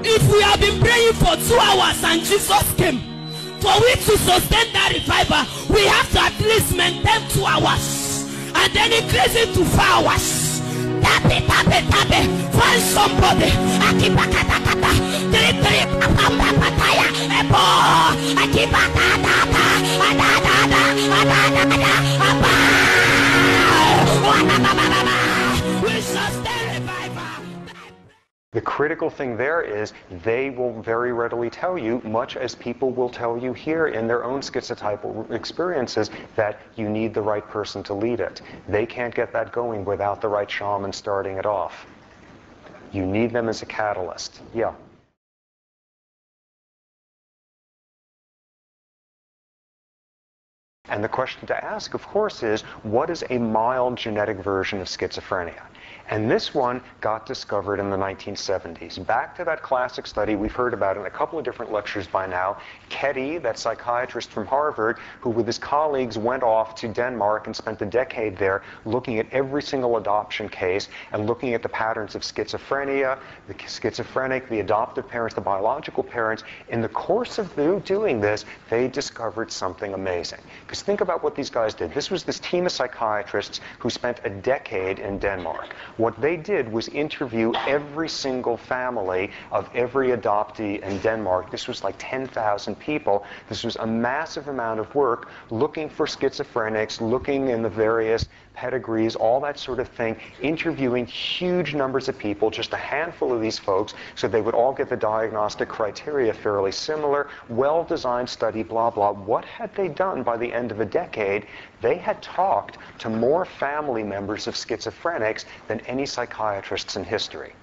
If we have been praying for 2 hours and Jesus came, for we to sustain that revival, we have to at least maintain 2 hours and then increase it to 4 hours. Tap it. Find somebody. Akibakatakata. 3 papapataya. Ebo. Akibakata. We sustain revival. The critical thing there is they will very readily tell you, much as people will tell you here in their own schizotypal experiences, that you need the right person to lead it. They can't get that going without the right shaman starting it off. You need them as a catalyst. Yeah. And the question to ask, of course, is what is a mild genetic version of schizophrenia? And this one got discovered in the 1970s. Back to that classic study we've heard about in a couple of different lectures by now. Ketty, that psychiatrist from Harvard, who with his colleagues went off to Denmark and spent a decade there looking at every single adoption case and looking at the patterns of schizophrenia, the schizophrenic, the adoptive parents, the biological parents. In the course of doing this, they discovered something amazing. Because think about what these guys did. This was this team of psychiatrists who spent a decade in Denmark. What they did was interview every single family of every adoptee in Denmark. This was like 10,000 people. This was a massive amount of work looking for schizophrenics, looking in the various pedigrees, all that sort of thing, interviewing huge numbers of people, just a handful of these folks, so they would all get the diagnostic criteria fairly similar, well-designed study, blah, blah. What had they done by the end of a decade? They had talked to more family members of schizophrenics than any psychiatrists in history.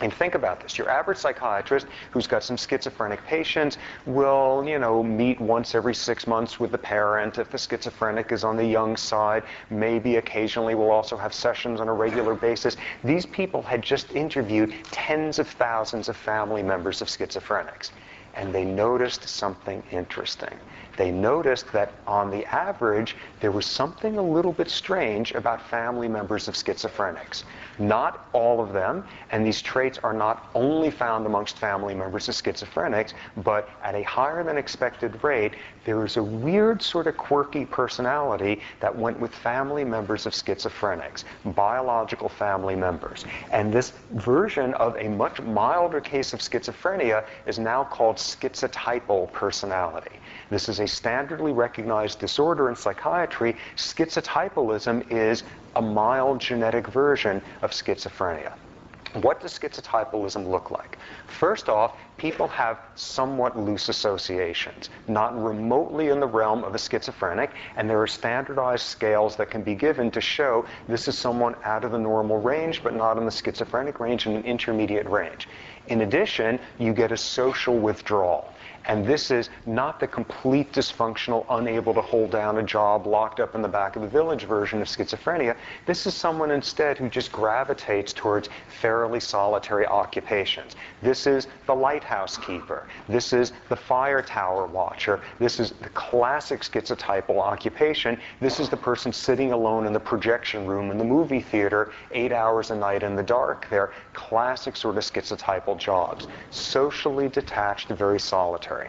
And think about this. Your average psychiatrist who's got some schizophrenic patients will, meet once every 6 months with the parent if the schizophrenic is on the young side. Maybe occasionally will also have sessions on a regular basis. These people had just interviewed tens of thousands of family members of schizophrenics. And they noticed something interesting. They noticed that on the average, there was something a little bit strange about family members of schizophrenics. Not all of them, and these traits are not only found amongst family members of schizophrenics, but at a higher than expected rate, there is a weird sort of quirky personality that went with family members of schizophrenics, biological family members. And this version of a much milder case of schizophrenia is now called schizotypal personality. This is a standardly recognized disorder in psychiatry. Schizotypalism is a mild genetic version of schizophrenia. What does schizotypalism look like? First off, people have somewhat loose associations, not remotely in the realm of a schizophrenic, and there are standardized scales that can be given to show this is someone out of the normal range, but not in the schizophrenic range, in an intermediate range. In addition, you get a social withdrawal. And this is not the complete dysfunctional, unable to hold down a job, locked up in the back of the village version of schizophrenia. This is someone instead who just gravitates towards fairly solitary occupations. This is the lighthouse keeper. This is the fire tower watcher. This is the classic schizotypal occupation. This is the person sitting alone in the projection room in the movie theater 8 hours a night in the dark. They're classic sort of schizotypal jobs. Socially detached, very solitary.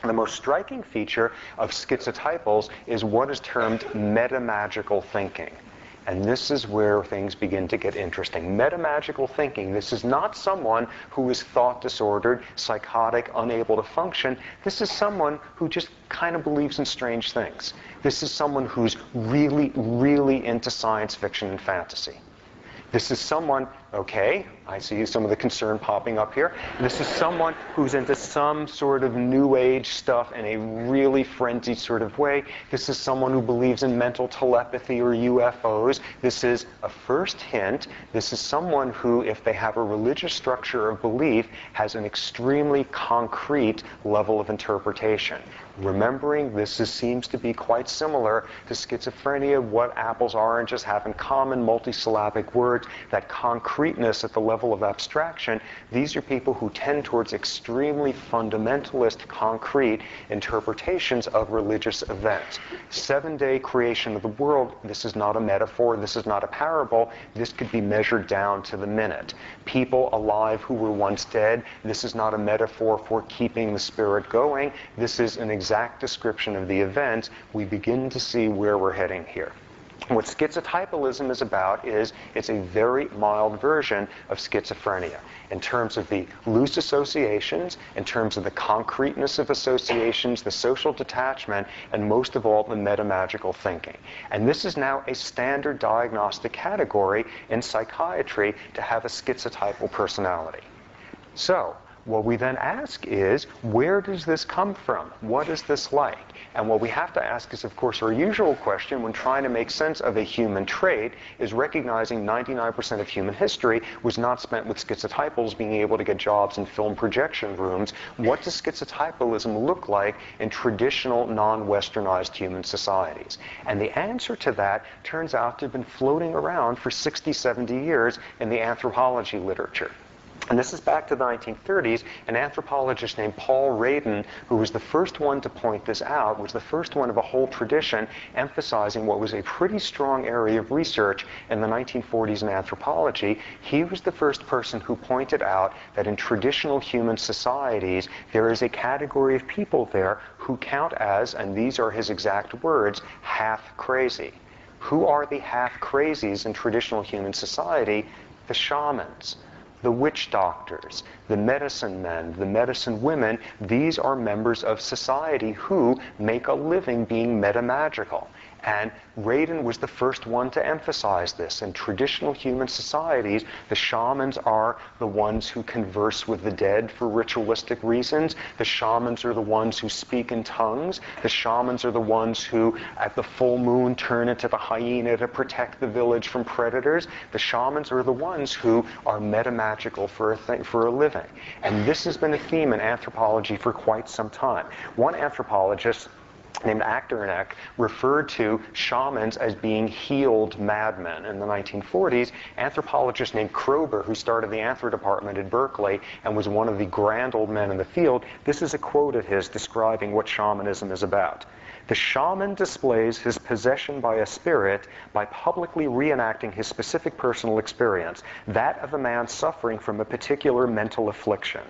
The most striking feature of schizotypals is what is termed metamagical thinking. And this is where things begin to get interesting. Metamagical thinking, this is not someone who is thought disordered, psychotic, unable to function. This is someone who just kind of believes in strange things. This is someone who's really, really into science fiction and fantasy. This is someone, okay, I see some of the concern popping up here. This is someone who's into some sort of new age stuff in a really frenzied sort of way. This is someone who believes in mental telepathy or UFOs. This is a first hint. This is someone who, if they have a religious structure of belief, has an extremely concrete level of interpretation. Remembering this seems to be quite similar to schizophrenia. What apples, oranges have in common, multisyllabic words, that concrete concreteness at the level of abstraction, these are people who tend towards extremely fundamentalist, concrete interpretations of religious events. 7-day creation of the world, this is not a metaphor, this is not a parable, this could be measured down to the minute. People alive who were once dead, this is not a metaphor for keeping the spirit going, this is an exact description of the events. We begin to see where we're heading here. What schizotypalism is about is it's a very mild version of schizophrenia in terms of the loose associations, in terms of the concreteness of associations, the social detachment, and most of all, the metamagical thinking. And this is now a standard diagnostic category in psychiatry to have a schizotypal personality. So, what we then ask is, where does this come from? What is this like? And what we have to ask is, of course, our usual question when trying to make sense of a human trait is recognizing 99% of human history was not spent with schizotypals being able to get jobs in film projection rooms. What does schizotypalism look like in traditional non-Westernized human societies? And the answer to that turns out to have been floating around for 60, 70 years in the anthropology literature. And this is back to the 1930s. An anthropologist named Paul Radin, who was the first one to point this out, was the first one of a whole tradition emphasizing what was a pretty strong area of research in the 1940s in anthropology. He was the first person who pointed out that in traditional human societies, there is a category of people there who count as, and these are his exact words, half crazy. Who are the half crazies in traditional human society? The shamans, the witch doctors, the medicine men, the medicine women. These are members of society who make a living being metamagical. And Radin was the first one to emphasize this. In traditional human societies, the shamans are the ones who converse with the dead for ritualistic reasons. The shamans are the ones who speak in tongues. The shamans are the ones who, at the full moon, turn into the hyena to protect the village from predators. The shamans are the ones who are metamagical for a living. And this has been a theme in anthropology for quite some time. One anthropologist named Achternack referred to shamans as being healed madmen. In the 1940s, anthropologist named Kroeber, who started the anthro department at Berkeley and was one of the grand old men in the field, this is a quote of his describing what shamanism is about. The shaman displays his possession by a spirit by publicly reenacting his specific personal experience, that of a man suffering from a particular mental affliction.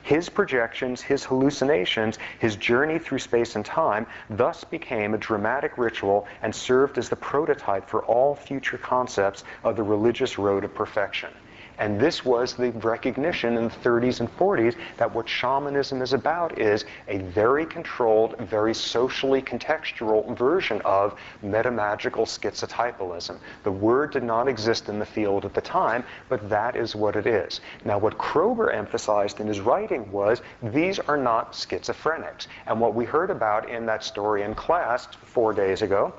His projections, his hallucinations, his journey through space and time thus became a dramatic ritual and served as the prototype for all future concepts of the religious road of perfection. And this was the recognition in the 30s and 40s that what shamanism is about is a very controlled, very socially contextual version of metamagical schizotypalism. The word did not exist in the field at the time, but that is what it is. Now, what Kroeber emphasized in his writing was these are not schizophrenics. And what we heard about in that story in class 4 days ago,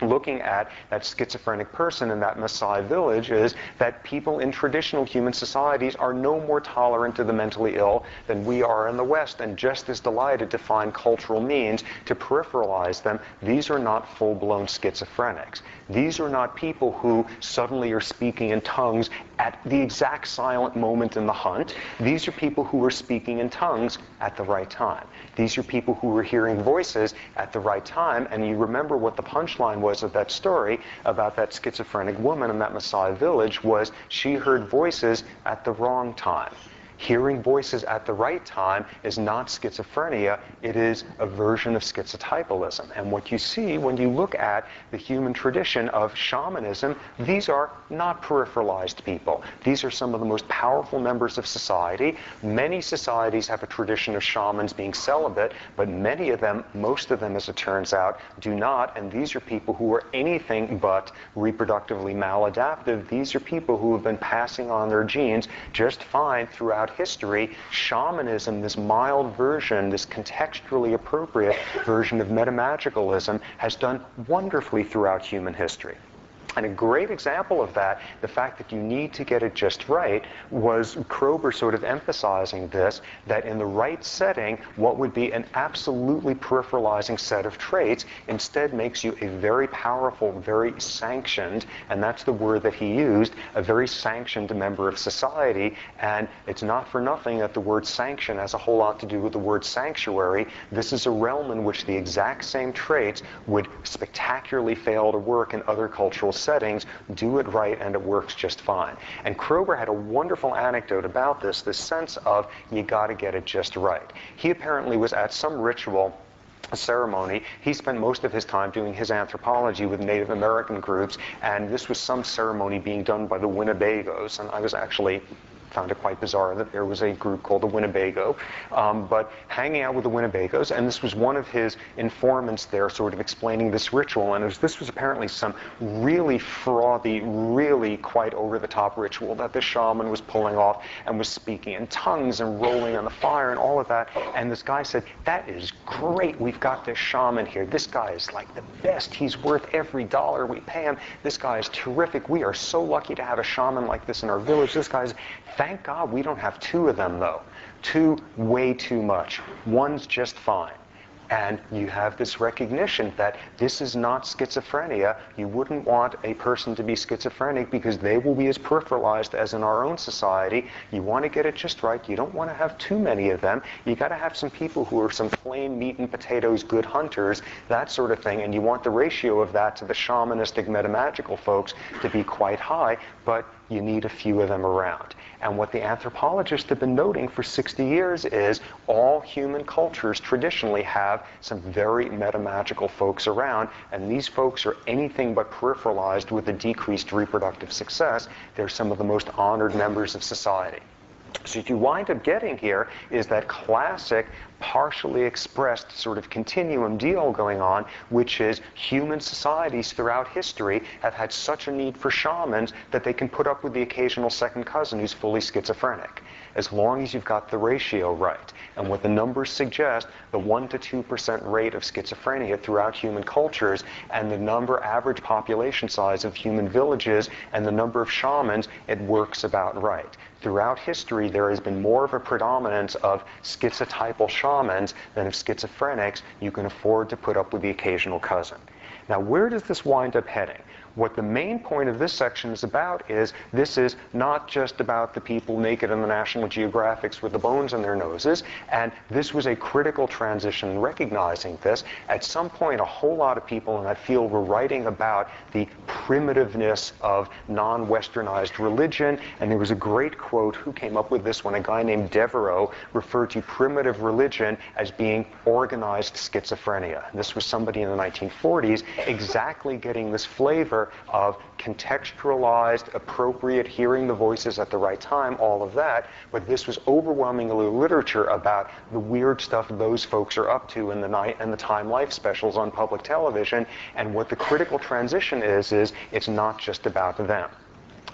looking at that schizophrenic person in that Maasai village, is that people in traditional human societies are no more tolerant of the mentally ill than we are in the West, and just as delighted to find cultural means to peripheralize them. These are not full-blown schizophrenics. These are not people who suddenly are speaking in tongues at the exact silent moment in the hunt. These are people who are speaking in tongues at the right time. These are people who are hearing voices at the right time. And you remember what the punchline was of that story about that schizophrenic woman in that Maasai village was she heard voices at the wrong time. Hearing voices at the right time is not schizophrenia, it is a version of schizotypalism. And what you see when you look at the human tradition of shamanism, these are not peripheralized people. These are some of the most powerful members of society. Many societies have a tradition of shamans being celibate, but many of them, most of them as it turns out, do not. And these are people who are anything but reproductively maladaptive. These are people who have been passing on their genes just fine throughout history. Shamanism, this mild version, this contextually appropriate version of metamagicalism, has done wonderfully throughout human history. And a great example of that, the fact that you need to get it just right, was Kroeber sort of emphasizing this, that in the right setting, what would be an absolutely peripheralizing set of traits instead makes you a very powerful, very sanctioned, and that's the word that he used, a very sanctioned member of society. And it's not for nothing that the word sanction has a whole lot to do with the word sanctuary. This is a realm in which the exact same traits would spectacularly fail to work in other cultural settings. Do it right and it works just fine. And Kroeber had a wonderful anecdote about this sense of you got to get it just right. He apparently was at some ritual, a ceremony. He spent most of his time doing his anthropology with Native American groups, and this was some ceremony being done by the Winnebagos, and I was actually found it quite bizarre that there was a group called the Winnebago, but hanging out with the Winnebagos, and this was one of his informants there sort of explaining this ritual, and this was apparently some really frothy, really quite over-the-top ritual that the shaman was pulling off and was speaking in tongues and rolling on the fire and all of that, and this guy said, "That is great, we've got this shaman here. This guy is like the best. He's worth every dollar we pay him. This guy is terrific. We are so lucky to have a shaman like this in our village. This guy's..." Thank God we don't have two of them, though. Two, way too much. One's just fine. And you have this recognition that this is not schizophrenia. You wouldn't want a person to be schizophrenic because they will be as peripheralized as in our own society. You want to get it just right. You don't want to have too many of them. You got to have some people who are some plain meat and potatoes good hunters, that sort of thing. And you want the ratio of that to the shamanistic metamagical folks to be quite high, but you need a few of them around. And what the anthropologists have been noting for 60 years is all human cultures traditionally have some very metamagical folks around, and these folks are anything but peripheralized with a decreased reproductive success. They're some of the most honored members of society. So what you wind up getting here is that classic, partially expressed sort of continuum deal going on, which is human societies throughout history have had such a need for shamans that they can put up with the occasional second cousin who's fully schizophrenic, as long as you've got the ratio right. And what the numbers suggest, the 1% to 2% rate of schizophrenia throughout human cultures, and the average population size of human villages, and the number of shamans, it works about right. Throughout history, there has been more of a predominance of schizotypal shamans than of schizophrenics. You can afford to put up with the occasional cousin. Now, where does this wind up heading? What the main point of this section is about is this is not just about the people naked in the National Geographics with the bones in their noses, and this was a critical transition recognizing this. At some point, a whole lot of people in that field were writing about the primitiveness of non-Westernized religion, and there was a great quote, who came up with this one? A guy named Devereux referred to primitive religion as being organized schizophrenia. And this was somebody in the 1940s exactly getting this flavor of contextualized, appropriate, hearing the voices at the right time, all of that. But this was overwhelmingly literature about the weird stuff those folks are up to in the night and the Time Life specials on public television. And what the critical transition is it's not just about them.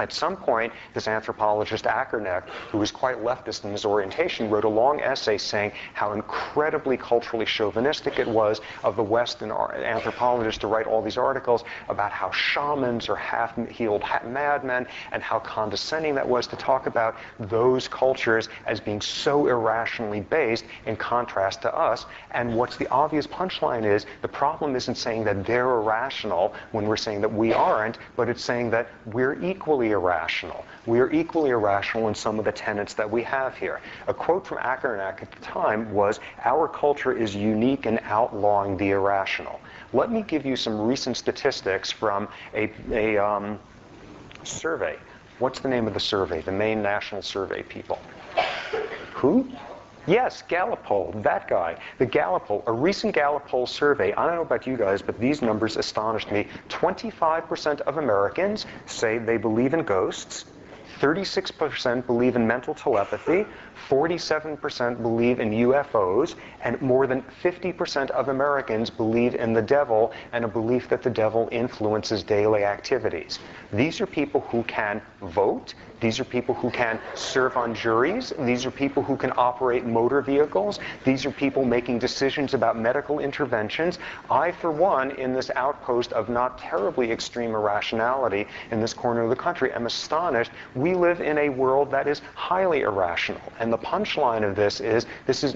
At some point, this anthropologist Ackerneck, who was quite leftist in his orientation, wrote a long essay saying how incredibly culturally chauvinistic it was of the West and anthropologists to write all these articles about how shamans are half-healed madmen, and how condescending that was to talk about those cultures as being so irrationally based in contrast to us. And what's the obvious punchline is, the problem isn't saying that they're irrational when we're saying that we aren't, but it's saying that we're equally irrational. We are equally irrational in some of the tenets that we have here. A quote from Ackerneck at the time was, "Our culture is unique in outlawing the irrational." Let me give you some recent statistics from a survey. What's the name of the survey? The Maine National Survey people. Who? Yes, Gallup poll, that guy. The Gallup poll, a recent Gallup poll survey, I don't know about you guys, but these numbers astonished me. 25% of Americans say they believe in ghosts. 36% believe in mental telepathy, 47% believe in UFOs, and more than 50% of Americans believe in the devil and a belief that the devil influences daily activities. These are people who can vote. These are people who can serve on juries. These are people who can operate motor vehicles. These are people making decisions about medical interventions. I, for one, in this outpost of not terribly extreme irrationality in this corner of the country, am astonished. We live in a world that is highly irrational. And the punchline of this is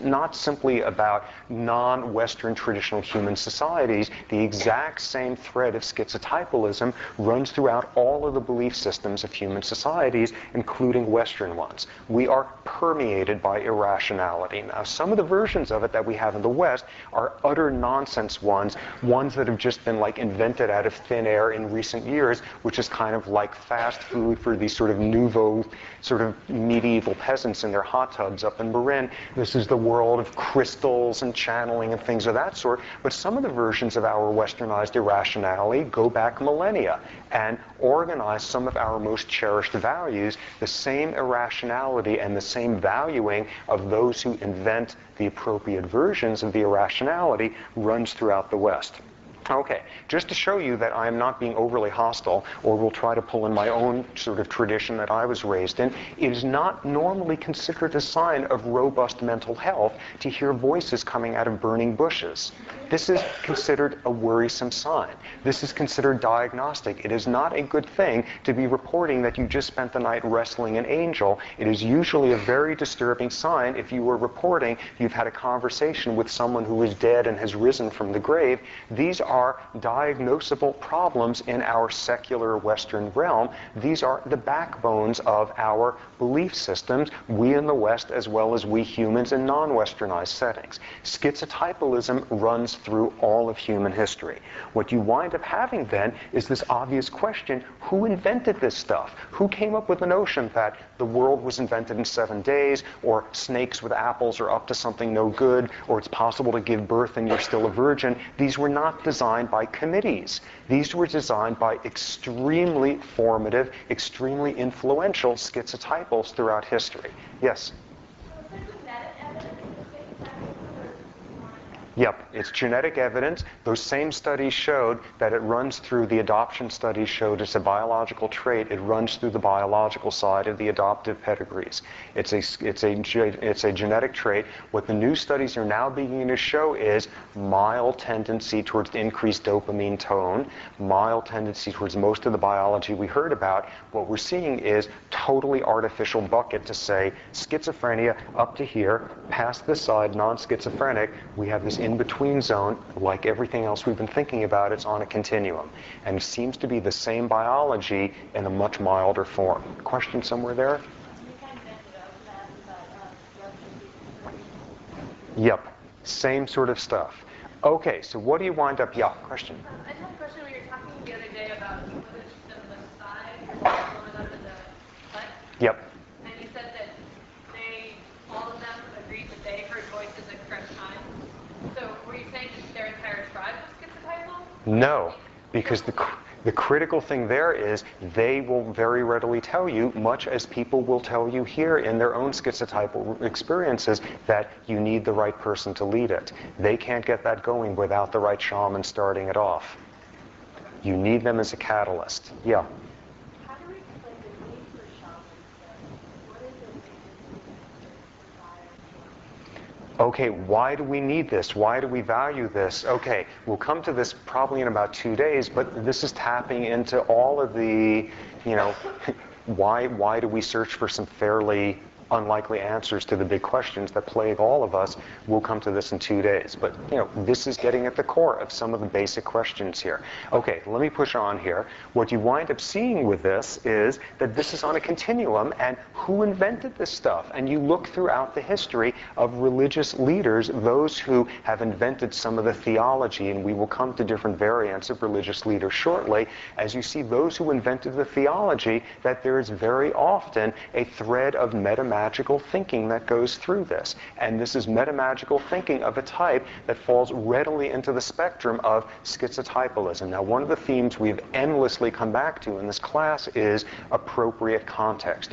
not simply about non-Western traditional human societies. The exact same thread of schizotypalism runs throughout all of the belief systems of human societies, including Western ones. We are permeated by irrationality. Now, some of the versions of it that we have in the West are utter nonsense ones that have just been like invented out of thin air in recent years, which is kind of like fast food for these sort of nouveau, sort of medieval peasants in their hot tubs up in Marin. This is the world of crystals and channeling and things of that sort. But some of the versions of our westernized irrationality go back millennia and organize some of our most cherished values. The same irrationality and the same valuing of those who invent the appropriate versions of the irrationality runs throughout the West. Okay, just to show you that I am not being overly hostile, or will try to pull in my own sort of tradition that I was raised in, it is not normally considered a sign of robust mental health to hear voices coming out of burning bushes. This is considered a worrisome sign. This is considered diagnostic. It is not a good thing to be reporting that you just spent the night wrestling an angel. It is usually a very disturbing sign if you were reporting you've had a conversation with someone who is dead and has risen from the grave. These are diagnosable problems in our secular Western realm. These are the backbones of our belief systems, we in the West as well as we humans in non-Westernized settings. Schizotypalism runs through all of human history. What you wind up having then is this obvious question: who invented this stuff? Who came up with the notion that the world was invented in 7 days, or snakes with apples are up to something no good, or it's possible to give birth and you're still a virgin? These were not designed by committees. These were designed by extremely formative, extremely influential schizotypals throughout history. Yes? Yep, it's genetic evidence. Those same studies showed that it runs through, the adoption studies showed it's a biological trait. It runs through the biological side of the adoptive pedigrees. It's a genetic trait. What the new studies are now beginning to show is mild tendency towards increased dopamine tone, mild tendency towards most of the biology we heard about. What we're seeing is totally artificial bucket to say schizophrenia up to here, past this side, non-schizophrenic. We have this in-between zone. Like everything else we've been thinking about, it's on a continuum. And it seems to be the same biology in a much milder form. Question somewhere there? Yep, same sort of stuff. Okay, so what do you wind up? Yeah, question? I just had a question. We were talking the other day about whether the Messiah or the what? Yep. And you said that all of them agreed that they heard voices at correct times. So were you saying that their entire tribe was schizotypal? No, because the critical thing there is they will very readily tell you, much as people will tell you here in their own schizotypal experiences, that you need the right person to lead it. They can't get that going without the right shaman starting it off. You need them as a catalyst. Yeah. How do we explain the need for shamans then? What is it? Okay, why do we need this? Why do we value this? Okay, we'll come to this probably in about 2 days, but this is tapping into all of the, why do we search for some fairly unlikely answers to the big questions that plague all of us? We'll come to this in 2 days. But, this is getting at the core of some of the basic questions here. Okay, let me push on here. What you wind up seeing with this is that this is on a continuum, and who invented this stuff? And you look throughout the history of religious leaders, those who have invented some of the theology, and we will come to different variants of religious leaders shortly, as you see those who invented the theology, that there is very often a thread of metamagical metamagical thinking that goes through this. And this is metamagical thinking of a type that falls readily into the spectrum of schizotypalism. Now, one of the themes we've endlessly come back to in this class is appropriate context,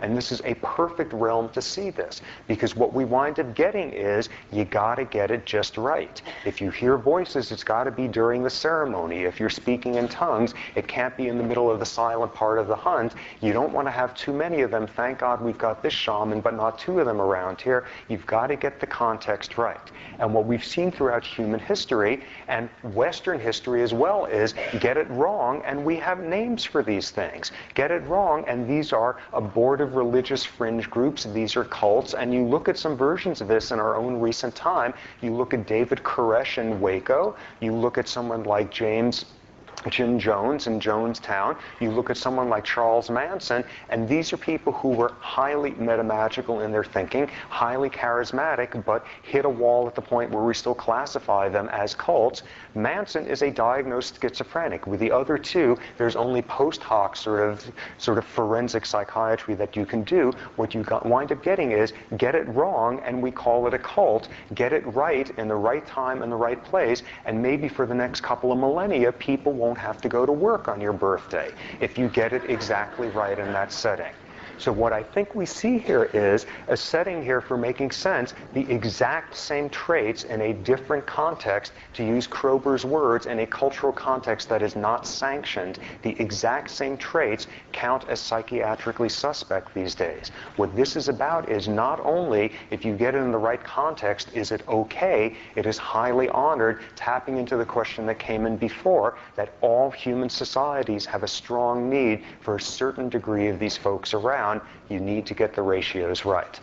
and this is a perfect realm to see this, because what we wind up getting is you got to get it just right. If you hear voices, it's got to be during the ceremony. If you're speaking in tongues, it can't be in the middle of the silent part of the hunt. You don't want to have too many of them. Thank God we've got this shaman, but not two of them around here. You've got to get the context right. And what we've seen throughout human history, and Western history as well, is get it wrong, and we have names for these things. Get it wrong, and these are abortive religious fringe groups. These are cults, and you look at some versions of this in our own recent time. You look at David Koresh in Waco. You look at someone like Jim Jones in Jonestown. You look at someone like Charles Manson, and these are people who were highly metamagical in their thinking, highly charismatic, but hit a wall at the point where we still classify them as cults. Manson is a diagnosed schizophrenic. With the other two, there's only post hoc sort of forensic psychiatry that you can do. What you wind up getting is get it wrong, and we call it a cult. Get it right in the right time and the right place, and maybe for the next couple of millennia, people won't have to go to work on your birthday if you get it exactly right in that setting. So what I think we see here is a setting here for making sense, the exact same traits in a different context, to use Kroeber's words, in a cultural context that is not sanctioned. The exact same traits count as psychiatrically suspect these days. What this is about is not only, if you get it in the right context, is it okay, it is highly honored, tapping into the question that came in before, that all human societies have a strong need for a certain degree of these folks around. You need to get the ratios right.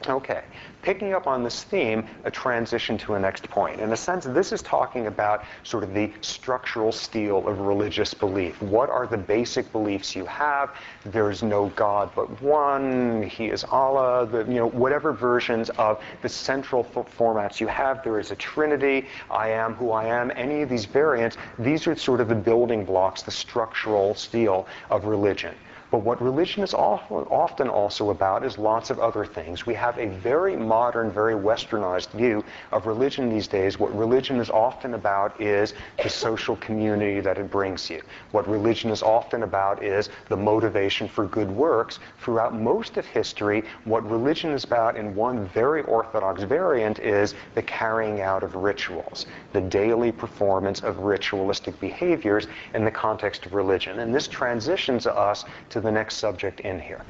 Okay, picking up on this theme, a transition to a next point. In a sense, this is talking about sort of the structural steel of religious belief. What are the basic beliefs you have? There's no God but one. He is Allah. Whatever versions of the central formats you have. There is a Trinity. I am who I am. Any of these variants, these are sort of the building blocks, the structural steel of religion. But what religion is often also about is lots of other things. We have a very modern, very westernized view of religion these days. What religion is often about is the social community that it brings you. What religion is often about is the motivation for good works. Throughout most of history, what religion is about in one very orthodox variant is the carrying out of rituals, the daily performance of ritualistic behaviors in the context of religion. And this transitions us to the next subject in here.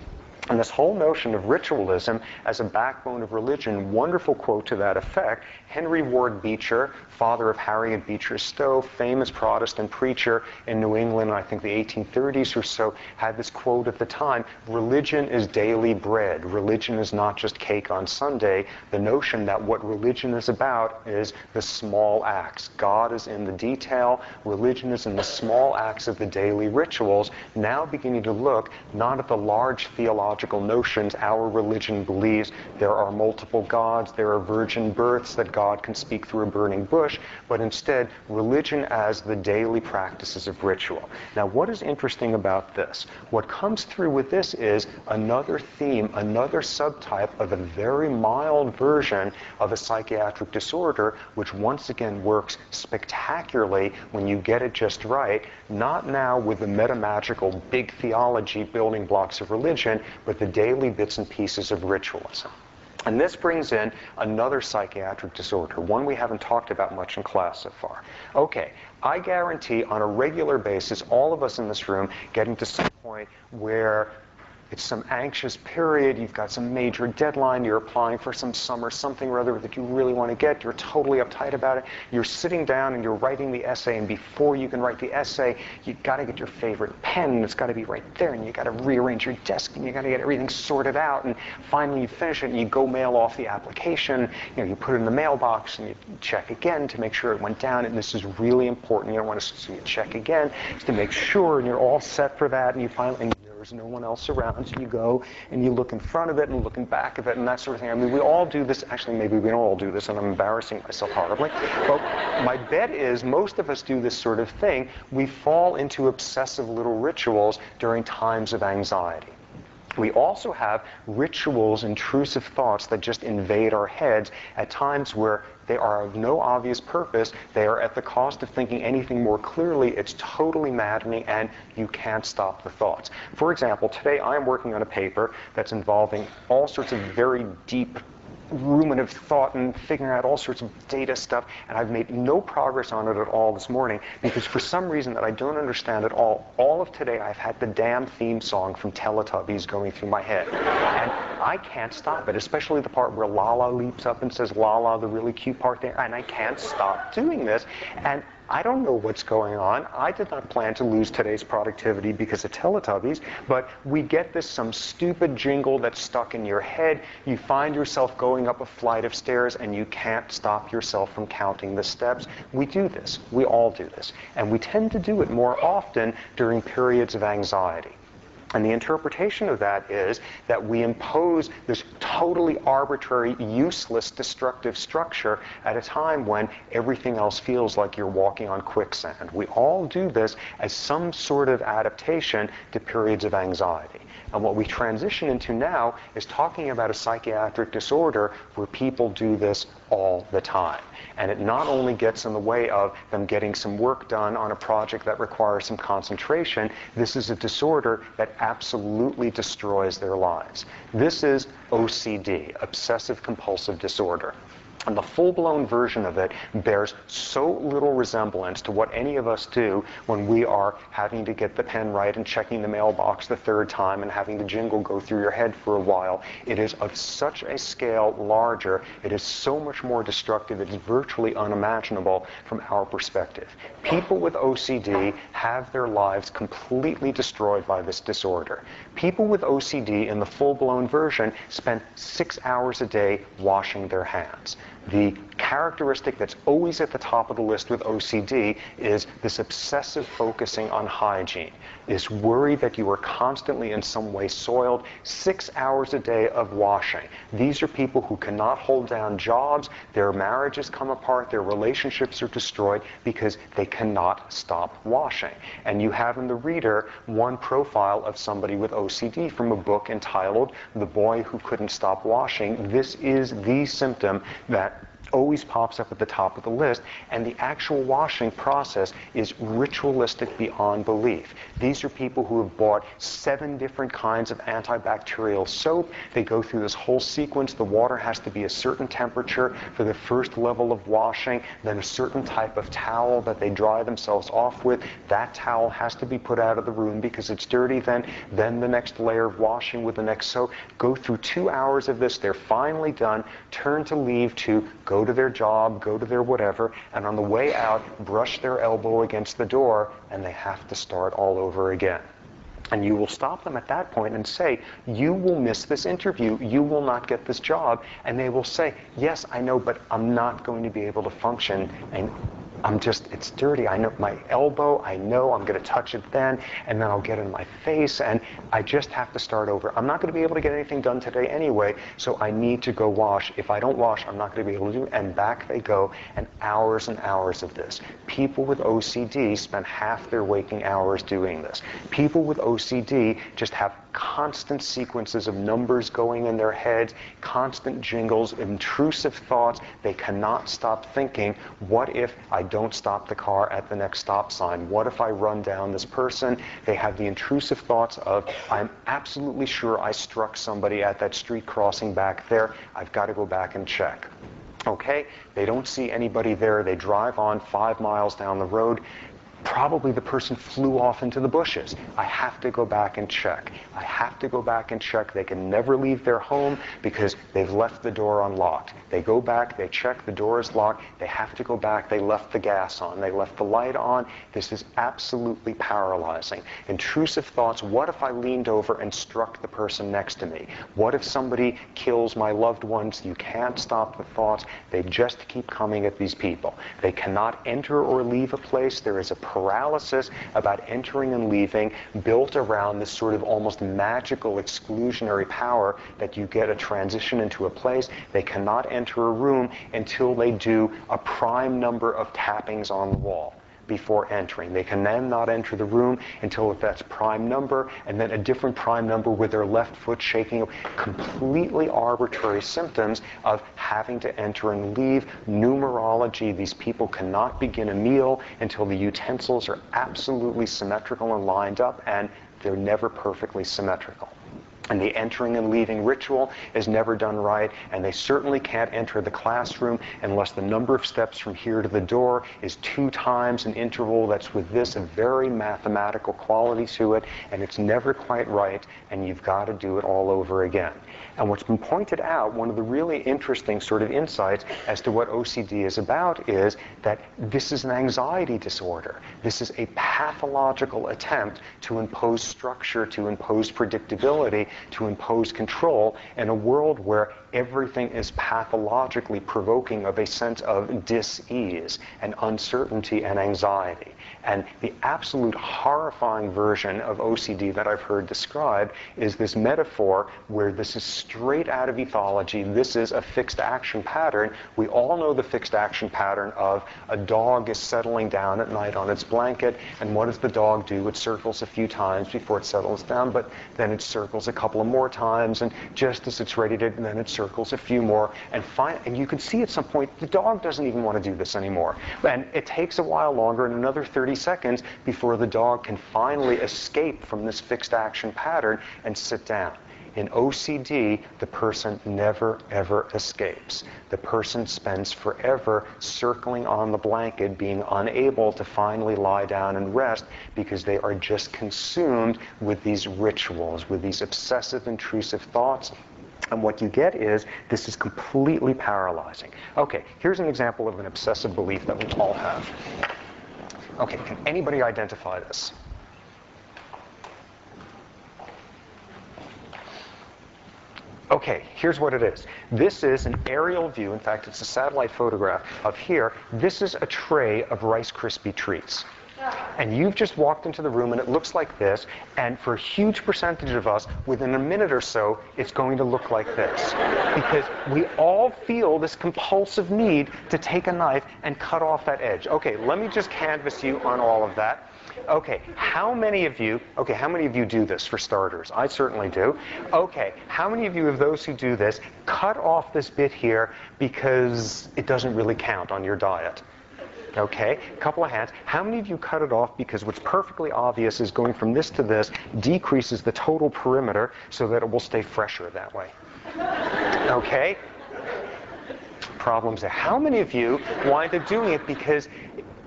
And this whole notion of ritualism as a backbone of religion, wonderful quote to that effect. Henry Ward Beecher, father of Harriet Beecher Stowe, famous Protestant preacher in New England, I think the 1830s or so, had this quote at the time: religion is daily bread. Religion is not just cake on Sunday. The notion that what religion is about is the small acts. God is in the detail. Religion is in the small acts of the daily rituals, now beginning to look not at the large theological notions. Our religion believes there are multiple gods, there are virgin births, that God can speak through a burning bush, but instead religion as the daily practices of ritual. Now, what is interesting about this? What comes through with this is another theme, another subtype of a very mild version of a psychiatric disorder, which once again works spectacularly when you get it just right, not now with the metamagical big theology building blocks of religion, but the daily bits and pieces of ritualism. And this brings in another psychiatric disorder, one we haven't talked about much in class so far. Okay, I guarantee on a regular basis, all of us in this room getting to some point where it's some anxious period, you've got some major deadline, you're applying for some summer something or other that you really want to get, you're totally uptight about it, you're sitting down and you're writing the essay, and before you can write the essay, you've got to get your favorite pen, and it's got to be right there, and you've got to rearrange your desk, and you've got to get everything sorted out, and finally you finish it, and you go mail off the application, you put it in the mailbox, and you check again to make sure it went down, and this is really important, you don't want to, so you check again just to make sure, and you're all set for that, and you finally, there's no one else around, so you go and you look in front of it and look in back of it and that sort of thing. I mean, we all do this. Actually, maybe we don't all do this, and I'm embarrassing myself horribly. But my bet is most of us do this sort of thing. We fall into obsessive little rituals during times of anxiety. We also have rituals, intrusive thoughts that just invade our heads at times where they are of no obvious purpose. They are at the cost of thinking anything more clearly. It's totally maddening, and you can't stop the thoughts. For example, today I'm working on a paper that's involving all sorts of very deep ruminative thought and figuring out all sorts of data stuff, and I've made no progress on it at all this morning because for some reason that I don't understand at all of today I've had the damn theme song from Teletubbies going through my head. And I can't stop it, especially the part where Lala leaps up and says Lala, the really cute part there, and I can't stop doing this. And I don't know what's going on. I did not plan to lose today's productivity because of Teletubbies, but we get this some stupid jingle that's stuck in your head. You find yourself going up a flight of stairs and you can't stop yourself from counting the steps. We do this. We all do this. And we tend to do it more often during periods of anxiety. And the interpretation of that is that we impose this totally arbitrary, useless, destructive structure at a time when everything else feels like you're walking on quicksand. We all do this as some sort of adaptation to periods of anxiety. And what we transition into now is talking about a psychiatric disorder where people do this all the time. And it not only gets in the way of them getting some work done on a project that requires some concentration, this is a disorder that absolutely destroys their lives. This is OCD, Obsessive Compulsive Disorder. And the full-blown version of it bears so little resemblance to what any of us do when we are having to get the pen right and checking the mailbox the third time and having the jingle go through your head for a while. It is of such a scale larger. It is so much more destructive. It is virtually unimaginable from our perspective. People with OCD have their lives completely destroyed by this disorder. People with OCD in the full-blown version spend 6 hours a day washing their hands. The characteristic that's always at the top of the list with OCD is this obsessive focusing on hygiene, this worry that you are constantly in some way soiled. 6 hours a day of washing. These are people who cannot hold down jobs, their marriages come apart, their relationships are destroyed because they cannot stop washing. And you have in the reader one profile of somebody with OCD from a book entitled The Boy Who Couldn't Stop Washing. This is the symptom that always pops up at the top of the list, and the actual washing process is ritualistic beyond belief. These are people who have bought 7 different kinds of antibacterial soap. They go through this whole sequence. The water has to be a certain temperature for the first level of washing, then a certain type of towel that they dry themselves off with. That towel has to be put out of the room because it's dirty then the next layer of washing with the next soap. Go through 2 hours of this. They're finally done, turn to leave to go to their job, go to their whatever, and on the way out, brush their elbow against the door, and they have to start all over again. And you will stop them at that point and say, you will miss this interview, you will not get this job, and they will say, yes, I know, but I'm not going to be able to function, and it's dirty. I know my elbow, I know I'm going to touch it then, and then I'll get it in my face, and I just have to start over. I'm not going to be able to get anything done today anyway, so I need to go wash. If I don't wash, I'm not going to be able to do it, and back they go, and hours of this. People with OCD spend half their waking hours doing this. People with OCD just have constant sequences of numbers going in their heads, constant jingles, intrusive thoughts. They cannot stop thinking, what if I don't stop the car at the next stop sign? What if I run down this person? They have the intrusive thoughts of, I'm absolutely sure I struck somebody at that street crossing back there. I've got to go back and check. Okay, they don't see anybody there. They drive on 5 miles down the road. Probably the person flew off into the bushes. I have to go back and check. I have to go back and check. They can never leave their home because they've left the door unlocked. They go back, they check, the door is locked. They have to go back. They left the gas on. They left the light on. This is absolutely paralyzing. Intrusive thoughts, what if I leaned over and struck the person next to me? What if somebody kills my loved ones? You can't stop the thoughts. They just keep coming at these people. They cannot enter or leave a place. There is a paralysis about entering and leaving built around this sort of almost magical exclusionary power that you get a transition into a place. They cannot enter a room until they do a prime number of tappings on the wall. before entering. They can then not enter the room until that's prime number, and then a different prime number with their left foot shaking. Completely arbitrary symptoms of having to enter and leave. Numerology, these people cannot begin a meal until the utensils are absolutely symmetrical and lined up, and they're never perfectly symmetrical. And the entering and leaving ritual is never done right, and they certainly can't enter the classroom unless the number of steps from here to the door is 2 times an interval that's with this, a very mathematical quality to it, and it's never quite right, and you've got to do it all over again. And what's been pointed out, one of the really interesting sort of insights as to what OCD is about is that this is an anxiety disorder. This is a pathological attempt to impose structure, to impose predictability, to impose control in a world where everything is pathologically provoking of a sense of dis-ease and uncertainty and anxiety. And the absolute horrifying version of OCD that I've heard described is this metaphor where this is straight out of ethology. This is a fixed action pattern. We all know the fixed action pattern of a dog is settling down at night on its blanket, and what does the dog do? It circles a few times before it settles down, but then it circles a couple of more times, and just as it's ready to, and then it circles a few more, and you can see at some point the dog doesn't even want to do this anymore. And it takes a while longer, and another 30 seconds before the dog can finally escape from this fixed action pattern and sit down. In OCD, the person never, ever escapes. The person spends forever circling on the blanket, being unable to finally lie down and rest because they are just consumed with these rituals, with these obsessive, intrusive thoughts. And what you get is, this is completely paralyzing. Okay, here's an example of an obsessive belief that we all have. Okay, can anybody identify this? Okay, here's what it is. This is an aerial view. In fact, it's a satellite photograph of here. This is a tray of Rice Krispie treats. And you've just walked into the room, and it looks like this. And for a huge percentage of us, within a minute or so, it's going to look like this. Because we all feel this compulsive need to take a knife and cut off that edge. Okay, let me just canvass you on all of that. Okay, how many of you do this, for starters? I certainly do. Okay, how many of you of those who do this cut off this bit here because it doesn't really count on your diet? Okay, a couple of hands. How many of you cut it off because what's perfectly obvious is going from this to this decreases the total perimeter so that it will stay fresher that way? Okay? Problems there. How many of you wind up doing it because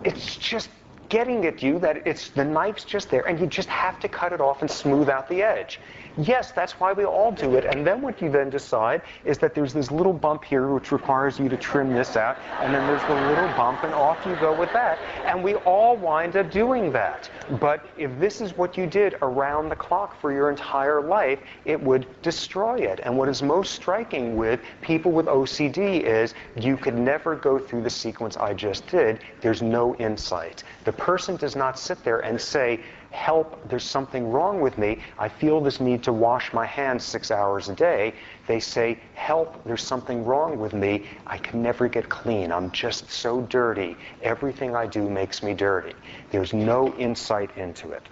it's just getting at you that the knife's just there and you just have to cut it off and smooth out the edge? Yes, that's why we all do it. And then what you then decide is that there's this little bump here which requires you to trim this out, and then there's the little bump, and off you go with that. And we all wind up doing that. But if this is what you did around the clock for your entire life, it would destroy it. And what is most striking with people with OCD is you could never go through the sequence I just did. There's no insight. The person does not sit there and say, help, there's something wrong with me. I feel this need to wash my hands 6 hours a day. They say, help, there's something wrong with me. I can never get clean. I'm just so dirty. Everything I do makes me dirty. There's no insight into it.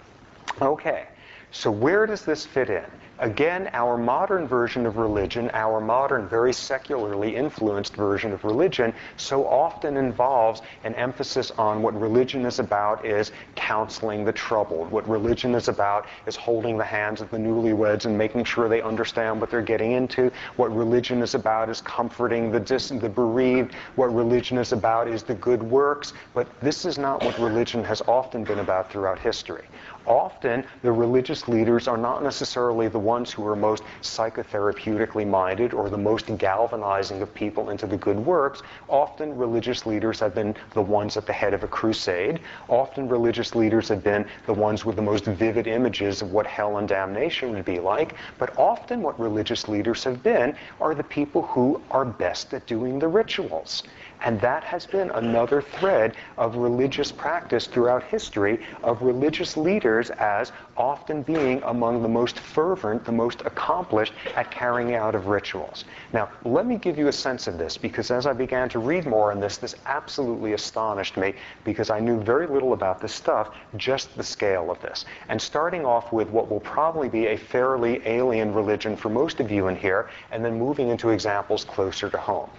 Okay, so where does this fit in? Again, our modern version of religion, our modern, very secularly influenced version of religion, so often involves an emphasis on what religion is about is counseling the troubled. What religion is about is holding the hands of the newlyweds and making sure they understand what they're getting into. What religion is about is comforting the bereaved. What religion is about is the good works. But this is not what religion has often been about throughout history. Often, the religious leaders are not necessarily the ones who are most psychotherapeutically minded or the most galvanizing of people into the good works. Often, religious leaders have been the ones at the head of a crusade. Often, religious leaders have been the ones with the most vivid images of what hell and damnation would be like. But often, what religious leaders have been are the people who are best at doing the rituals. And that has been another thread of religious practice throughout history, of religious leaders as often being among the most fervent, the most accomplished at carrying out of rituals. Now, let me give you a sense of this, because as I began to read more on this absolutely astonished me, because I knew very little about this stuff, just the scale of this. And starting off with what will probably be a fairly alien religion for most of you in here, and then moving into examples closer to home.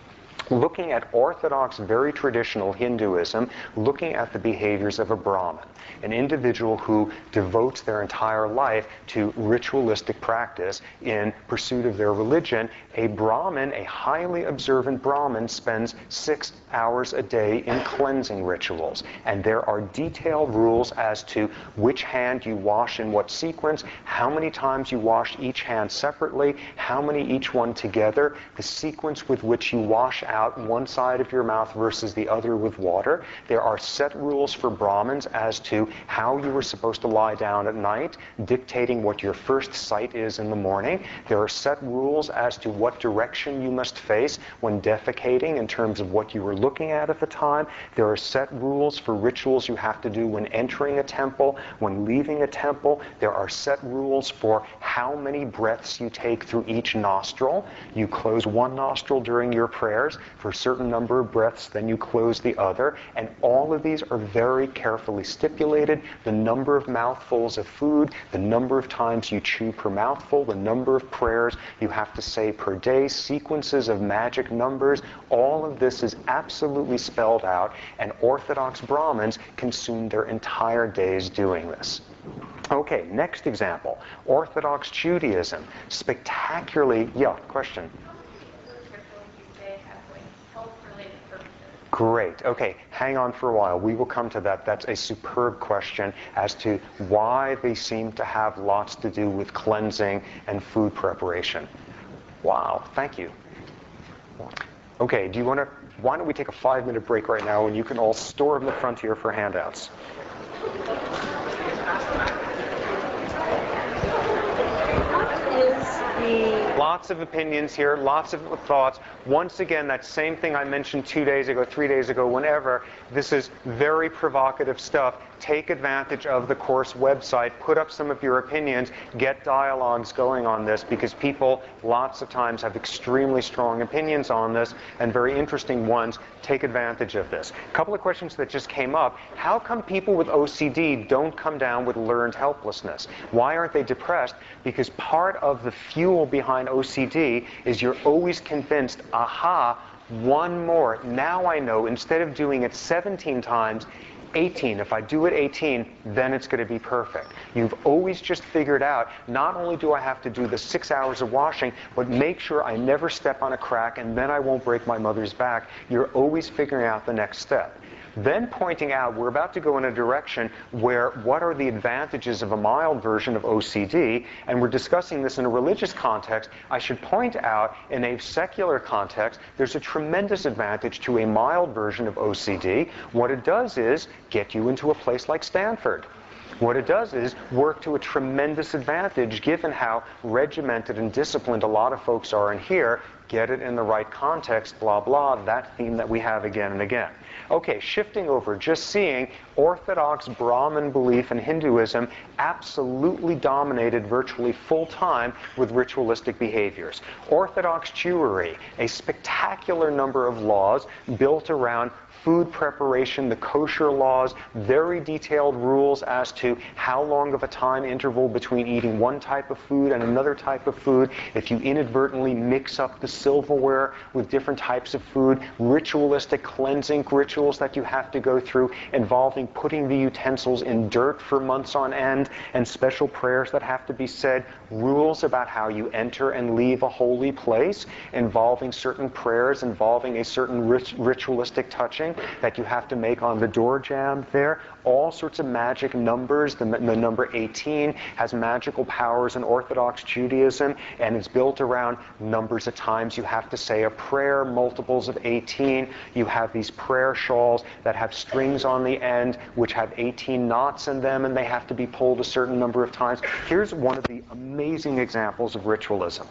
Looking at orthodox, very traditional Hinduism, looking at the behaviors of a Brahmin, an individual who devotes their entire life to ritualistic practice in pursuit of their religion. A Brahmin, a highly observant Brahmin, spends 6 hours a day in cleansing rituals. And there are detailed rules as to which hand you wash in what sequence, how many times you wash each hand separately, how many each one together, the sequence with which you wash out one side of your mouth versus the other with water. There are set rules for Brahmins as to how you are supposed to lie down at night, dictating what your first sight is in the morning. There are set rules as to what direction you must face when defecating in terms of what you were looking at the time. There are set rules for rituals you have to do when entering a temple, when leaving a temple. There are set rules for how many breaths you take through each nostril. You close one nostril during your prayers for a certain number of breaths, then you close the other. And all of these are very carefully stipulated. The number of mouthfuls of food, the number of times you chew per mouthful, the number of prayers you have to say per day, sequences of magic numbers. All of this is absolutely spelled out, and Orthodox Brahmins consume their entire days doing this. Okay, next example. Orthodox Judaism. Spectacularly, yeah, question? Great. Okay, hang on for a while. We will come to that. That's a superb question as to why they seem to have lots to do with cleansing and food preparation. Wow, thank you. Okay, why don't we take a 5-minute break right now, and you can all store in the front here for handouts. Lots of opinions here, lots of thoughts. Once again, that same thing I mentioned 2 days ago, 3 days ago, whenever. This is very provocative stuff. Take advantage of the course website, put up some of your opinions, get dialogues going on this, because people lots of times have extremely strong opinions on this, and very interesting ones. Take advantage of this. A couple of questions that just came up. How come people with OCD don't come down with learned helplessness? Why aren't they depressed? Because part of the fuel behind OCD is you're always convinced, aha, one more. Now I know, instead of doing it 17 times, 18. If I do it 18, then it's going to be perfect. You've always just figured out, not only do I have to do the 6 hours of washing, but make sure I never step on a crack, and then I won't break my mother's back. You're always figuring out the next step. Then pointing out, we're about to go in a direction where what are the advantages of a mild version of OCD, and we're discussing this in a religious context. I should point out, in a secular context, there's a tremendous advantage to a mild version of OCD. What it does is get you into a place like Stanford. What it does is work to a tremendous advantage, given how regimented and disciplined a lot of folks are in here. Get it in the right context, blah, blah, that theme that we have again and again. Okay, shifting over, just seeing Orthodox Brahmin belief in Hinduism absolutely dominated virtually full-time with ritualistic behaviors. Orthodox Jewry, a spectacular number of laws built around food preparation, the kosher laws, very detailed rules as to how long of a time interval between eating one type of food and another type of food. If you inadvertently mix up the silverware with different types of food, ritualistic cleansing rituals that you have to go through involving putting the utensils in dirt for months on end, and special prayers that have to be said, rules about how you enter and leave a holy place, involving certain prayers, involving a certain ritualistic touching that you have to make on the door jamb there. All sorts of magic numbers. The number 18 has magical powers in Orthodox Judaism, and it's built around numbers of times you have to say a prayer, multiples of 18. You have these prayer shawls that have strings on the end, which have 18 knots in them, and they have to be pulled a certain number of times. Here's one of the amazing examples of ritualism.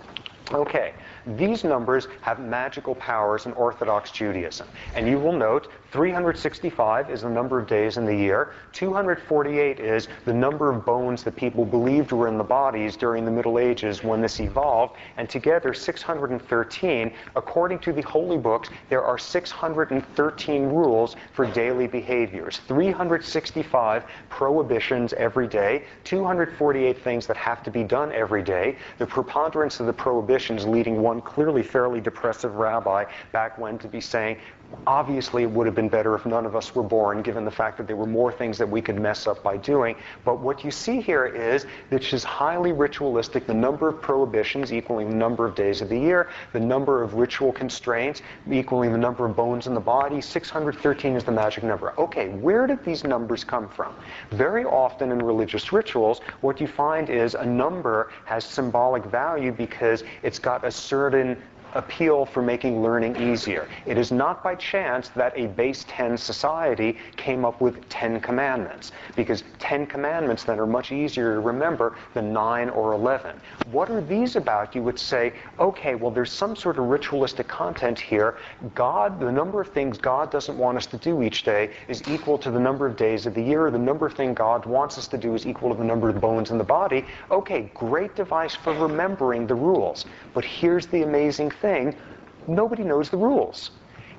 Okay, These numbers have magical powers in Orthodox Judaism. And you will note 365 is the number of days in the year. 248 is the number of bones that people believed were in the bodies during the Middle Ages when this evolved. And together, 613. According to the holy books, there are 613 rules for daily behaviors. 365 prohibitions every day. 248 things that have to be done every day. The preponderance of the prohibitions leading one clearly fairly depressive rabbi back when to be saying, obviously, it would have been better if none of us were born, given the fact that there were more things that we could mess up by doing. But what you see here is that she's highly ritualistic, the number of prohibitions equaling the number of days of the year, the number of ritual constraints equaling the number of bones in the body. 613 is the magic number. Okay, where did these numbers come from? Very often in religious rituals, what you find is a number has symbolic value because it's got a certain appeal for making learning easier. It is not by chance that a base 10 society came up with 10 commandments, because 10 commandments then are much easier to remember than 9 or 11. What are these about? You would say, okay, well, there's some sort of ritualistic content here. God, the number of things God doesn't want us to do each day is equal to the number of days of the year. The number of things God wants us to do is equal to the number of bones in the body. Okay, great device for remembering the rules. But here's the amazing thing. Nobody knows the rules.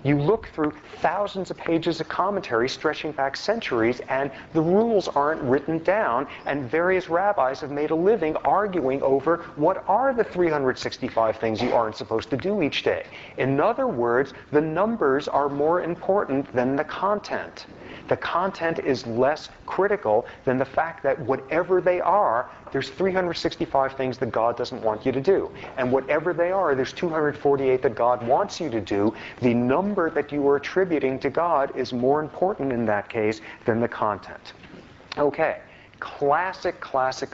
You look through thousands of pages of commentary stretching back centuries, and the rules aren't written down, and various rabbis have made a living arguing over what are the 365 things you aren't supposed to do each day. In other words, the numbers are more important than the content. The content is less critical than the fact that whatever they are, there's 365 things that God doesn't want you to do. And whatever they are, there's 248 that God wants you to do. The number that you are attributing to God is more important in that case than the content. Okay, classic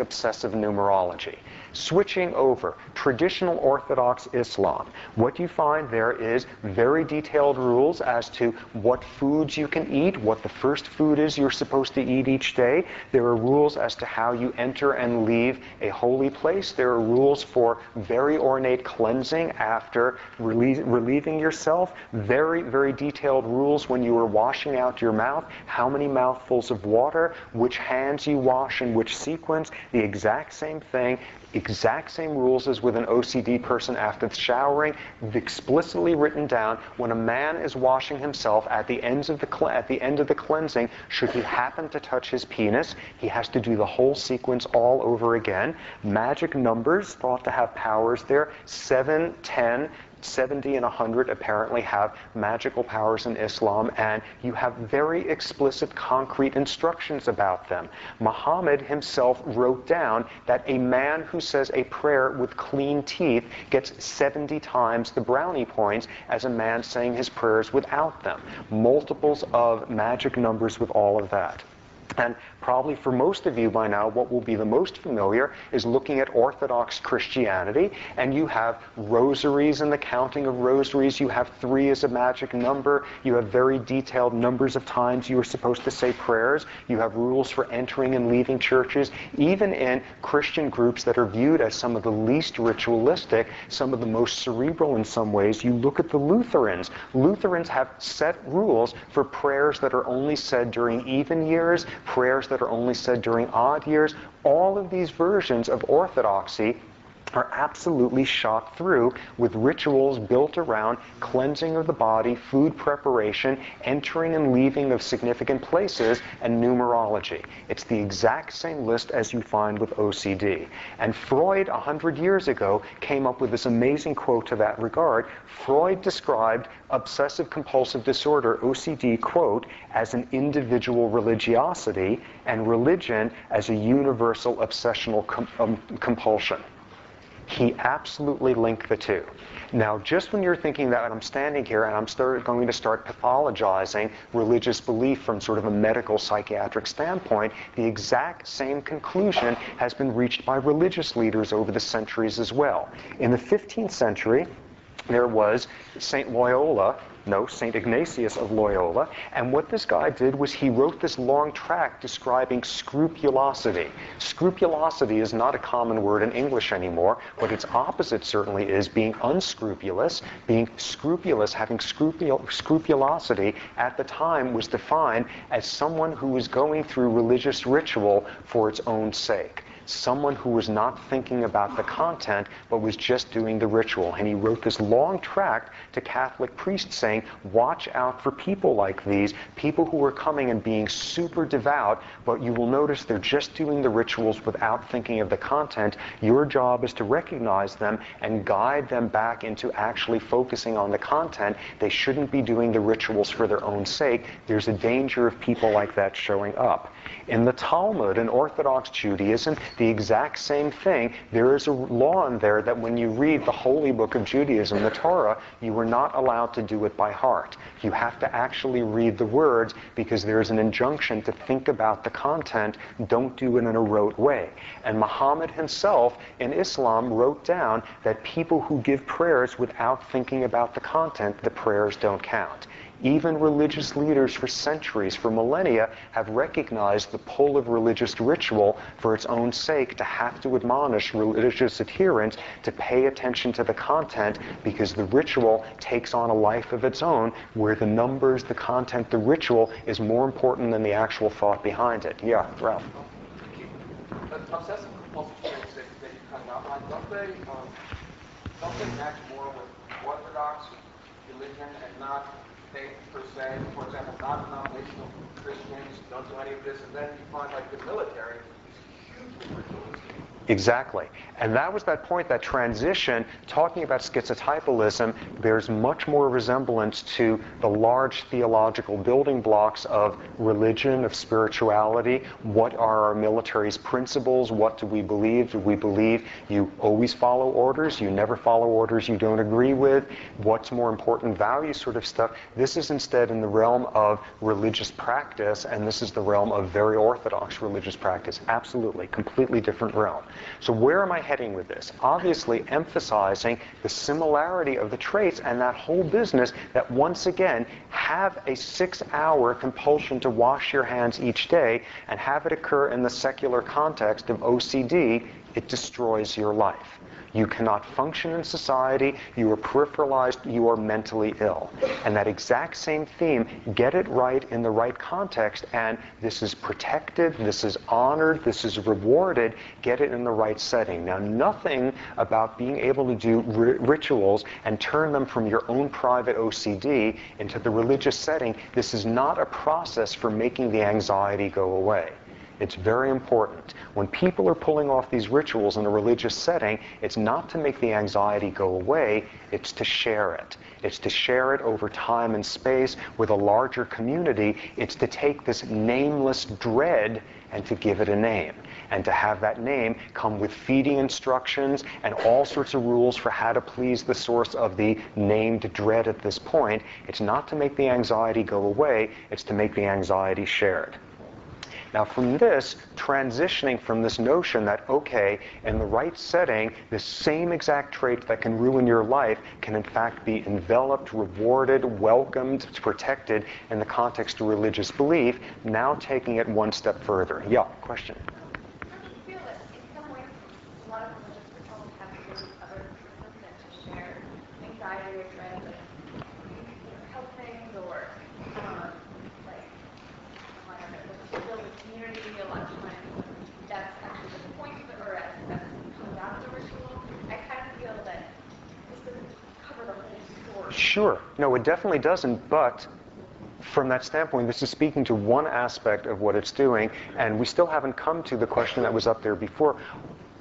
obsessive numerology. Switching over, traditional Orthodox Islam. What you find there is very detailed rules as to what foods you can eat, what the first food is you're supposed to eat each day. There are rules as to how you enter and leave a holy place. There are rules for very ornate cleansing after relieving yourself. Very detailed rules when you are washing out your mouth, how many mouthfuls of water, which hands you wash in which sequence, the exact same thing. Exact same rules as with an OCD person after showering, explicitly written down. When a man is washing himself at the end of the cleansing, should he happen to touch his penis, he has to do the whole sequence all over again. Magic numbers thought to have powers there. 7, 10, 70 and 100 apparently have magical powers in Islam, and you have very explicit, concrete instructions about them. Muhammad himself wrote down that a man who says a prayer with clean teeth gets 70 times the brownie points as a man saying his prayers without them. Multiples of magic numbers with all of that. And probably for most of you by now, what will be the most familiar is looking at Orthodox Christianity, and you have rosaries and the counting of rosaries. You have 3 as a magic number. You have very detailed numbers of times you are supposed to say prayers. You have rules for entering and leaving churches. Even in Christian groups that are viewed as some of the least ritualistic, some of the most cerebral in some ways, you look at the Lutherans. Lutherans have set rules for prayers that are only said during even years, prayers that are only said during odd years. All of these versions of orthodoxy are absolutely shot through with rituals built around cleansing of the body, food preparation, entering and leaving of significant places, and numerology. It's the exact same list as you find with OCD. And Freud, 100 years ago, came up with this amazing quote to that regard. Freud described obsessive compulsive disorder, OCD, quote, as an individual religiosity, and religion as a universal obsessional compulsion. He absolutely linked the two. Now, just when you're thinking that I'm standing here and I'm going to start pathologizing religious belief from sort of a medical psychiatric standpoint, the exact same conclusion has been reached by religious leaders over the centuries as well. In the 15th century, there was St. Ignatius of Loyola, and what this guy did was he wrote this long tract describing scrupulosity. Scrupulosity is not a common word in English anymore, but its opposite certainly is being unscrupulous. Being scrupulous, having scrupulosity at the time was defined as someone who was going through religious ritual for its own sake. Someone who was not thinking about the content, but was just doing the ritual. And he wrote this long tract to Catholic priests saying, watch out for people like these, people who are coming and being super devout, but you will notice they're just doing the rituals without thinking of the content. Your job is to recognize them and guide them back into actually focusing on the content. They shouldn't be doing the rituals for their own sake. There's a danger of people like that showing up. In the Talmud, in Orthodox Judaism, the exact same thing. There is a law in there that when you read the holy book of Judaism, the Torah, you are not allowed to do it by heart. You have to actually read the words because there is an injunction to think about the content. Don't do it in a rote way. And Muhammad himself in Islam wrote down that people who give prayers without thinking about the content, the prayers don't count. Even religious leaders for centuries, for millennia, have recognized the pull of religious ritual for its own sake to have to admonish religious adherents to pay attention to the content because the ritual takes on a life of its own where the numbers, the content, the ritual is more important than the actual thought behind it. Yeah, Ralph. Obsessive compulsive traits that you kind of outlined, don't they match more with Orthodox religion and not faith per se? For example, non-denominational Christians don't do any of this, and then you find like the military is hugely ritualistic. Exactly. And that was that point, that transition, talking about schizotypalism, there's much more resemblance to the large theological building blocks of religion, of spirituality. What are our military's principles? What do we believe? Do we believe you always follow orders? You never follow orders you don't agree with? What's more important? Value sort of stuff. This is instead in the realm of religious practice, and this is the realm of very orthodox religious practice. Absolutely. Completely different realm. So where am I heading with this? Obviously emphasizing the similarity of the traits and that whole business that once again have a 6-hour compulsion to wash your hands each day and have it occur in the secular context of OCD. It destroys your life. You cannot function in society, you are peripheralized, you are mentally ill. And that exact same theme, get it right in the right context, and this is protected, this is honored, this is rewarded, get it in the right setting. Now, nothing about being able to do rituals and turn them from your own private OCD into the religious setting. This is not a process for making the anxiety go away. It's very important. When people are pulling off these rituals in a religious setting, it's not to make the anxiety go away, it's to share it. It's to share it over time and space with a larger community. It's to take this nameless dread and to give it a name. And to have that name come with feeding instructions and all sorts of rules for how to please the source of the named dread at this point. It's not to make the anxiety go away, it's to make the anxiety shared. Now from this, transitioning from this notion that, okay, in the right setting, the same exact trait that can ruin your life can in fact be enveloped, rewarded, welcomed, protected in the context of religious belief, now taking it one step further. Yeah, question? I feel that in some ways, a lot of religious rituals have to do with other persons and to share anxiety or dread, like health things or build a community. A lot of times that's actually the point of it, or as comes out of the ritual. I kind of feel that this doesn't cover the whole story. Sure. No, it definitely doesn't, but from that standpoint, this is speaking to one aspect of what it's doing, and we still haven't come to the question that was up there before.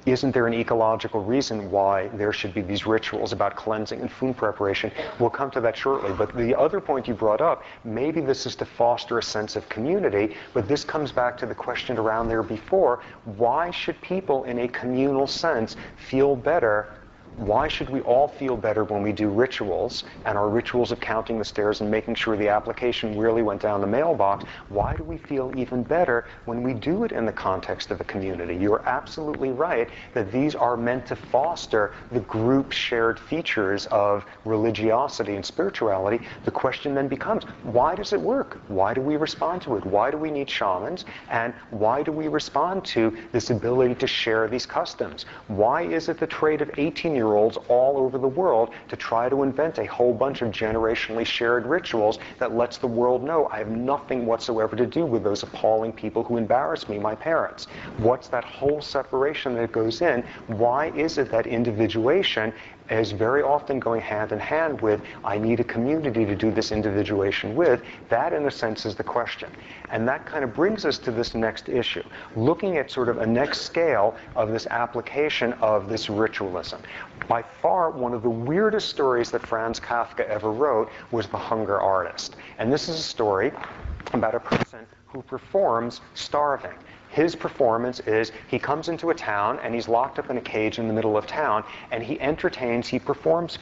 Isn't there an ecological reason why there should be these rituals about cleansing and food preparation? We'll come to that shortly. But the other point you brought up, maybe this is to foster a sense of community, but this comes back to the question around there before. Why should people in a communal sense feel better Why should we all feel better when we do rituals, and our rituals of counting the stairs and making sure the application really went down the mailbox? Why do we feel even better when we do it in the context of a community? You are absolutely right that these are meant to foster the group shared features of religiosity and spirituality. The question then becomes, why does it work? Why do we respond to it? Why do we need shamans? And why do we respond to this ability to share these customs? Why is it the trait of 18-year-olds all over the world to try to invent a whole bunch of generationally shared rituals that lets the world know I have nothing whatsoever to do with those appalling people who embarrass me, my parents? What's that whole separation that goes in? Why is it that individuation is very often going hand in hand with, I need a community to do this individuation with? That, in a sense, is the question. And that kind of brings us to this next issue, looking at sort of a next scale of this application of this ritualism. By far, one of the weirdest stories that Franz Kafka ever wrote was The Hunger Artist. And this is a story about a person who performs starving. His performance is he comes into a town and he's locked up in a cage in the middle of town, and he performs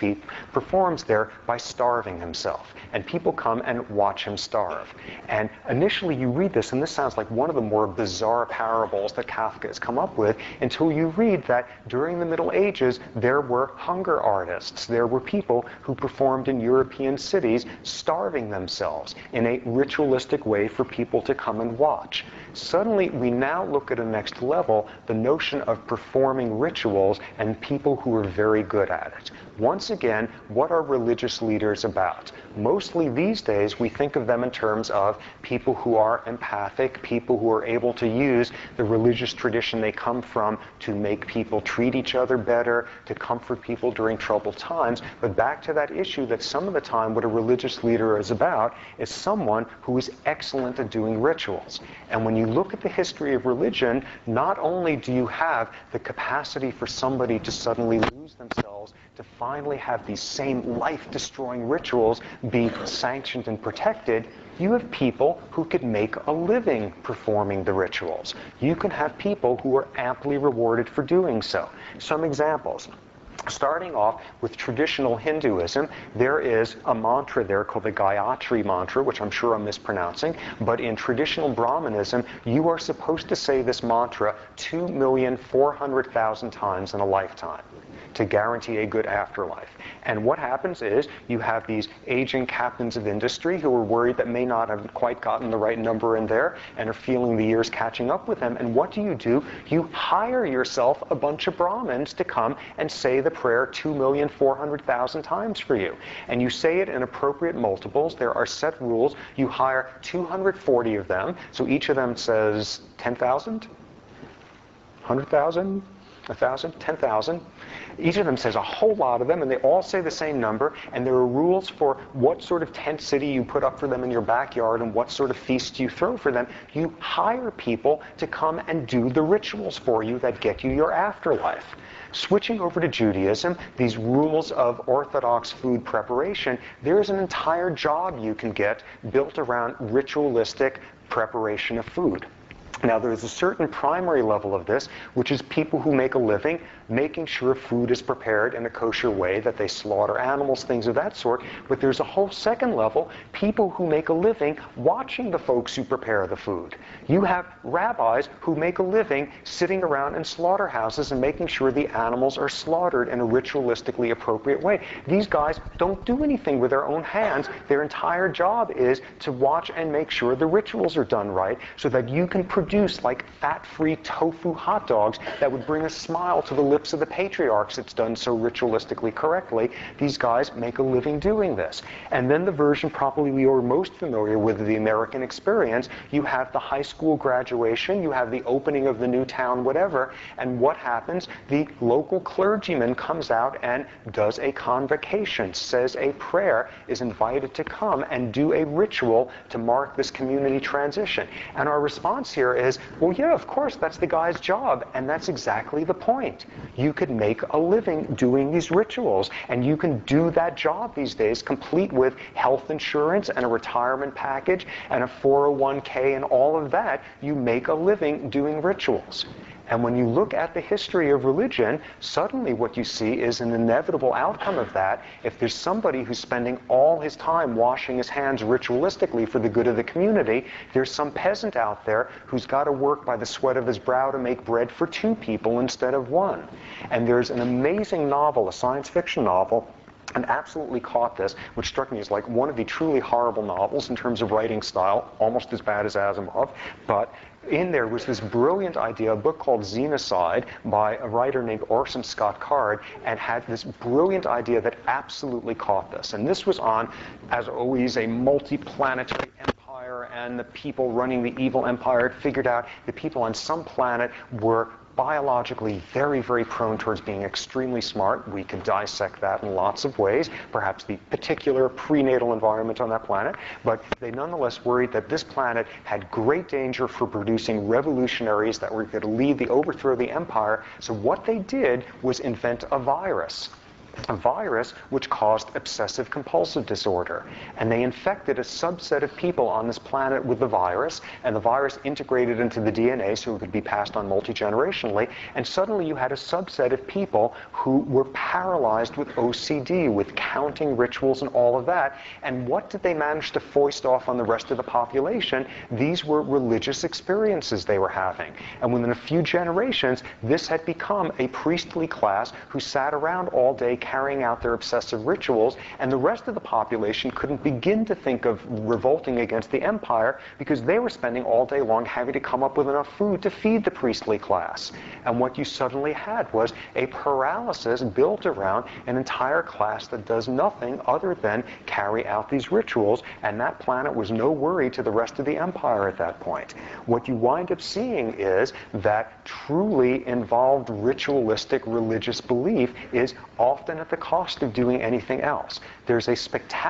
there by starving himself. And people come and watch him starve. And initially you read this, and this sounds like one of the more bizarre parables that Kafka has come up with, until you read that during the Middle Ages there were hunger artists. There were people who performed in European cities starving themselves in a ritualistic way for people to come and watch. Suddenly we now look at a next level, the notion of performing rituals and people who are very good at it. Once again, what are religious leaders about? Mostly these days we think of them in terms of people who are empathic, people who are able to use the religious tradition they come from to make people treat each other better, to comfort people during troubled times. But back to that issue that some of the time what a religious leader is about is someone who is excellent at doing rituals. And when you look at the history of religion, not only do you have the capacity for somebody to suddenly lose themselves, to finally have these same life-destroying rituals be sanctioned and protected, you have people who could make a living performing the rituals. You can have people who are amply rewarded for doing so. Some examples. Starting off with traditional Hinduism, there is a mantra there called the Gayatri Mantra, which I'm sure I'm mispronouncing, but in traditional Brahmanism, you are supposed to say this mantra 2,400,000 times in a lifetime to guarantee a good afterlife. And what happens is you have these aging captains of industry who are worried that may not have quite gotten the right number in there and are feeling the years catching up with them. And what do? You hire yourself a bunch of Brahmins to come and say the prayer 2,400,000 times for you. And you say it in appropriate multiples. There are set rules. You hire 240 of them. So each of them says 10,000, 100,000, 1,000, 10,000. Each of them says a whole lot of them, and they all say the same number, and there are rules for what sort of tent city you put up for them in your backyard and what sort of feast you throw for them. You hire people to come and do the rituals for you that get you your afterlife. Switching over to Judaism, these rules of orthodox food preparation, there's an entire job you can get built around ritualistic preparation of food. Now, there's a certain primary level of this, which is people who make a living making sure food is prepared in a kosher way, that they slaughter animals, things of that sort. But there's a whole second level, people who make a living watching the folks who prepare the food. You have rabbis who make a living sitting around in slaughterhouses and making sure the animals are slaughtered in a ritualistically appropriate way. These guys don't do anything with their own hands. Their entire job is to watch and make sure the rituals are done right so that you can produce like fat-free tofu hot dogs that would bring a smile to the lips of the patriarchs. It's done so ritualistically correctly. These guys make a living doing this. And then the version probably we are most familiar with, the American experience, you have the high school graduation, you have the opening of the new town, whatever, and what happens? The local clergyman comes out and does a convocation, says a prayer, is invited to come and do a ritual to mark this community transition. And our response here is, well, yeah, of course, that's the guy's job, and that's exactly the point. You could make a living doing these rituals, and you can do that job these days, complete with health insurance and a retirement package and a 401k and all of that. You make a living doing rituals. And when you look at the history of religion, suddenly what you see is an inevitable outcome of that. If there's somebody who's spending all his time washing his hands ritualistically for the good of the community, there's some peasant out there who's got to work by the sweat of his brow to make bread for 2 people instead of 1. And there's an amazing novel, a science fiction novel, and absolutely caught this, which struck me as like one of the truly horrible novels in terms of writing style, almost as bad as Asimov. But in there was this brilliant idea, a book called Xenocide by a writer named Orson Scott Card, and had this brilliant idea that absolutely caught this. And this was on, as always, a multi-planetary empire, and the people running the evil empire had figured out the people on some planet were biologically very, very prone towards being extremely smart. We could dissect that in lots of ways, perhaps the particular prenatal environment on that planet, but they nonetheless worried that this planet had great danger for producing revolutionaries that were going to lead the overthrow of the empire. So what they did was invent a virus which caused obsessive compulsive disorder. And they infected a subset of people on this planet with the virus, and the virus integrated into the DNA so it could be passed on multi-generationally, and suddenly you had a subset of people who were paralyzed with OCD, with counting rituals and all of that. And what did they manage to foist off on the rest of the population? These were religious experiences they were having. And within a few generations, this had become a priestly class who sat around all day carrying out their obsessive rituals, and the rest of the population couldn't begin to think of revolting against the empire because they were spending all day long having to come up with enough food to feed the priestly class. And what you suddenly had was a paralysis built around an entire class that does nothing other than carry out these rituals, and that planet was no worry to the rest of the empire at that point. What you wind up seeing is that truly involved ritualistic religious belief is often at the cost of doing anything else. There's a spectacular